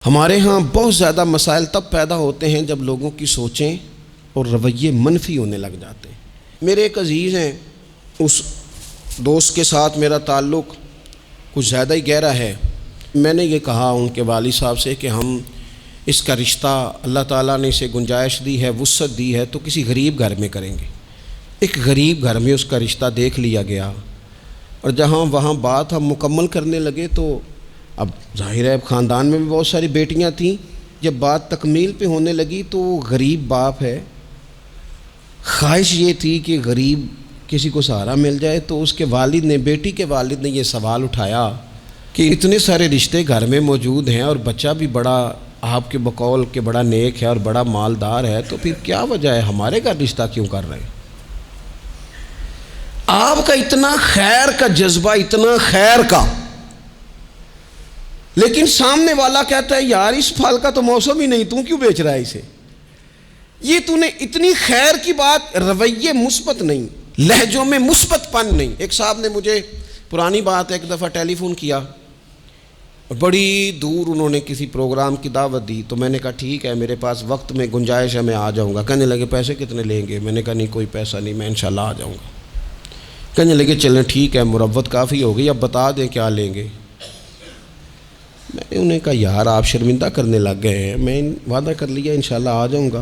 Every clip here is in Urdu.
ہمارے ہاں بہت زیادہ مسائل تب پیدا ہوتے ہیں جب لوگوں کی سوچیں اور رویے منفی ہونے لگ جاتے ہیں۔ میرے ایک عزیز ہیں، اس دوست کے ساتھ میرا تعلق کچھ زیادہ ہی گہرا ہے۔ میں نے یہ کہا ان کے والد صاحب سے کہ ہم اس کا رشتہ، اللہ تعالیٰ نے اسے گنجائش دی ہے، وسعت دی ہے، تو کسی غریب گھر میں کریں گے۔ ایک غریب گھر میں اس کا رشتہ دیکھ لیا گیا، اور جہاں وہاں بات ہم مکمل کرنے لگے تو اب ظاہر ہے خاندان میں بھی بہت ساری بیٹیاں تھیں۔ جب بات تکمیل پہ ہونے لگی تو وہ غریب باپ ہے، خواہش یہ تھی کہ غریب کسی کو سہارا مل جائے، تو اس کے والد نے، بیٹی کے والد نے یہ سوال اٹھایا کہ اتنے سارے رشتے گھر میں موجود ہیں اور بچہ بھی بڑا آپ کے بقول کہ بڑا نیک ہے اور بڑا مالدار ہے، تو پھر کیا وجہ ہے ہمارے گھر رشتہ کیوں کر رہے ہیں؟ آپ کا اتنا خیر کا جذبہ، اتنا خیر کا، لیکن سامنے والا کہتا ہے یار اس پھل کا تو موسم ہی نہیں، تو کیوں بیچ رہا ہے اسے؟ یہ تو نے اتنی خیر کی بات، رویے مثبت نہیں، لہجوں میں مثبت پن نہیں۔ ایک صاحب نے مجھے پرانی بات ایک دفعہ ٹیلی فون کیا، بڑی دور انہوں نے کسی پروگرام کی دعوت دی، تو میں نے کہا ٹھیک ہے میرے پاس وقت میں گنجائش ہے، میں آ جاؤں گا۔ کہنے لگے پیسے کتنے لیں گے؟ میں نے کہا نہیں کوئی پیسہ نہیں، میں انشاءاللہ آ جاؤں گا۔ کہنے لگے چلیں ٹھیک ہے، مروت کافی ہو گئی، اب بتا دیں کیا لیں گے۔ میں نے انہیں کہا یار آپ شرمندہ کرنے لگ گئے ہیں، میں وعدہ کر لیا انشاءاللہ آ جاؤں گا۔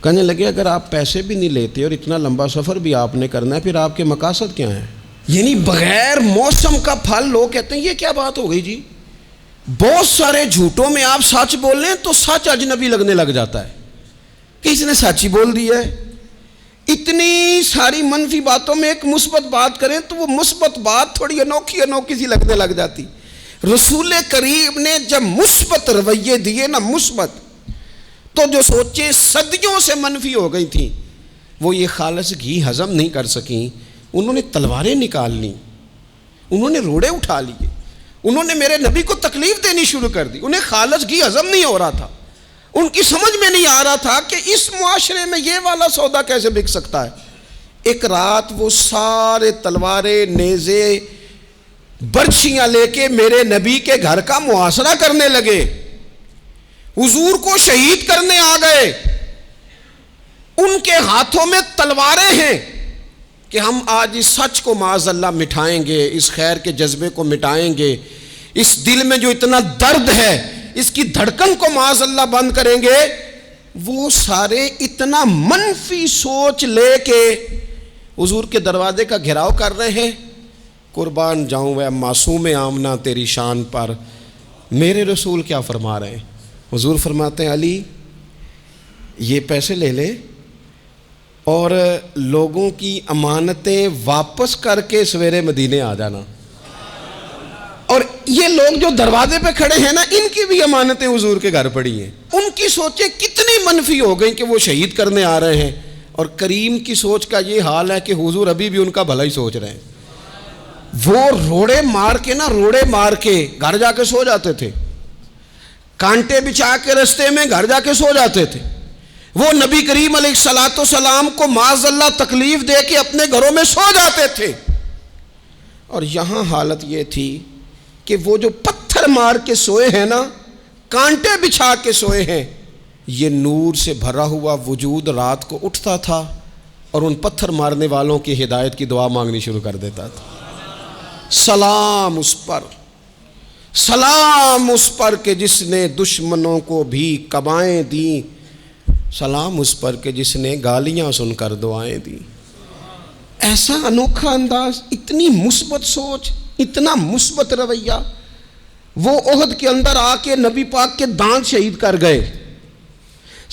کہنے لگے اگر آپ پیسے بھی نہیں لیتے اور اتنا لمبا سفر بھی آپ نے کرنا ہے، پھر آپ کے مقاصد کیا ہیں؟ یعنی بغیر موسم کا پھل لوگ کہتے ہیں یہ کیا بات ہو گئی جی؟ بہت سارے جھوٹوں میں آپ سچ بول رہے ہیں تو سچ اجنبی لگنے لگ جاتا ہے کہ اس نے سچ ہی بول دیا ہے۔ اتنی ساری منفی باتوں میں ایک مثبت بات کریں تو وہ مثبت بات تھوڑی انوکھی سی لگنے لگ جاتی۔ رسول کریم نے جب مثبت رویے دیے نا، مثبت، تو جو سوچیں صدیوں سے منفی ہو گئی تھیں وہ یہ خالص گھی ہضم نہیں کر سکیں، انہوں نے تلواریں نکال لیں، انہوں نے روڑے اٹھا لیے، انہوں نے میرے نبی کو تکلیف دینی شروع کر دی۔ انہیں خالص گھی ہضم نہیں ہو رہا تھا، ان کی سمجھ میں نہیں آ رہا تھا کہ اس معاشرے میں یہ والا سودا کیسے بک سکتا ہے۔ ایک رات وہ سارے تلواریں، نیزے، برچیاں لے کے میرے نبی کے گھر کا محاصرہ کرنے لگے، حضور کو شہید کرنے آ گئے۔ ان کے ہاتھوں میں تلواریں ہیں کہ ہم آج اس سچ کو معاذ اللہ مٹھائیں گے، اس خیر کے جذبے کو مٹائیں گے، اس دل میں جو اتنا درد ہے اس کی دھڑکن کو معاذ اللہ بند کریں گے۔ وہ سارے اتنا منفی سوچ لے کے حضور کے دروازے کا گھیراؤ کر رہے ہیں۔ قربان جاؤں اے معصوم آمنہ تیری شان پر، میرے رسول کیا فرما رہے ہیں؟ حضور فرماتے ہیں علی یہ پیسے لے لے اور لوگوں کی امانتیں واپس کر کے سویرے مدینے آ جانا۔ اور یہ لوگ جو دروازے پہ کھڑے ہیں نا، ان کی بھی امانتیں حضور کے گھر پڑی ہیں۔ ان کی سوچیں کتنی منفی ہو گئیں کہ وہ شہید کرنے آ رہے ہیں، اور کریم کی سوچ کا یہ حال ہے کہ حضور ابھی بھی ان کا بھلا ہی سوچ رہے ہیں۔ وہ روڑے مار کے گھر جا کے سو جاتے تھے، کانٹے بچھا کے رستے میں گھر جا کے سو جاتے تھے۔ وہ نبی کریم علیہ الصلوۃ والسلام کو معاذ اللہ تکلیف دے کے اپنے گھروں میں سو جاتے تھے۔ اور یہاں حالت یہ تھی کہ وہ جو پتھر مار کے سوئے ہیں نا، کانٹے بچھا کے سوئے ہیں، یہ نور سے بھرا ہوا وجود رات کو اٹھتا تھا اور ان پتھر مارنے والوں کی ہدایت کی دعا مانگنی شروع کر دیتا تھا۔ سلام اس پر، سلام اس پر کہ جس نے دشمنوں کو بھی کبائیں دیں، سلام اس پر کہ جس نے گالیاں سن کر دعائیں دیں۔ ایسا انوکھا انداز، اتنی مثبت سوچ، اتنا مثبت رویہ۔ وہ احد کے اندر آ کے نبی پاک کے دانت شہید کر گئے،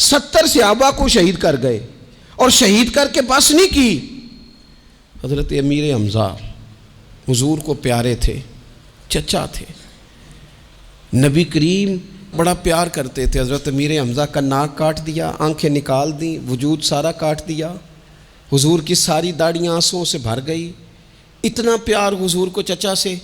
70 صحابہ کو شہید کر گئے، اور شہید کر کے بس نہیں کی۔ حضرت امیر حمزہ حضور کو پیارے تھے، چچا تھے، نبی کریم بڑا پیار کرتے تھے۔ حضرت امیر حمزہ کا ناک کاٹ دیا، آنکھیں نکال دیں، وجود سارا کاٹ دیا، حضور کی ساری داڑیاں آنسوؤں سے بھر گئی۔ اتنا پیار حضور کو چچا سے،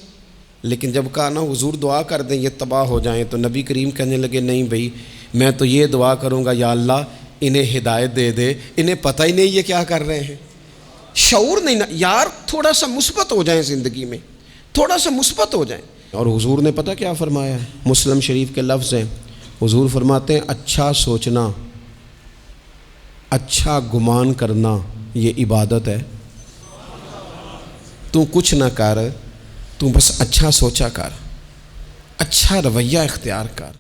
لیکن جب کہا نا حضور دعا کر دیں یہ تباہ ہو جائیں، تو نبی کریم کہنے لگے نہیں بھائی، میں تو یہ دعا کروں گا یا اللہ انہیں ہدایت دے دے، انہیں پتہ ہی نہیں یہ کیا کر رہے ہیں، شعور نہیں نا یار، تھوڑا سا مثبت ہو جائیں زندگی میں، تھوڑا سا مثبت ہو جائیں۔ اور حضور نے پتہ کیا فرمایا ہے؟ مسلم شریف کے لفظ ہیں، حضور فرماتے ہیں اچھا سوچنا، اچھا گمان کرنا یہ عبادت ہے۔ تو کچھ نہ کر، تو بس اچھا سوچا کر، اچھا رویہ اختیار کر۔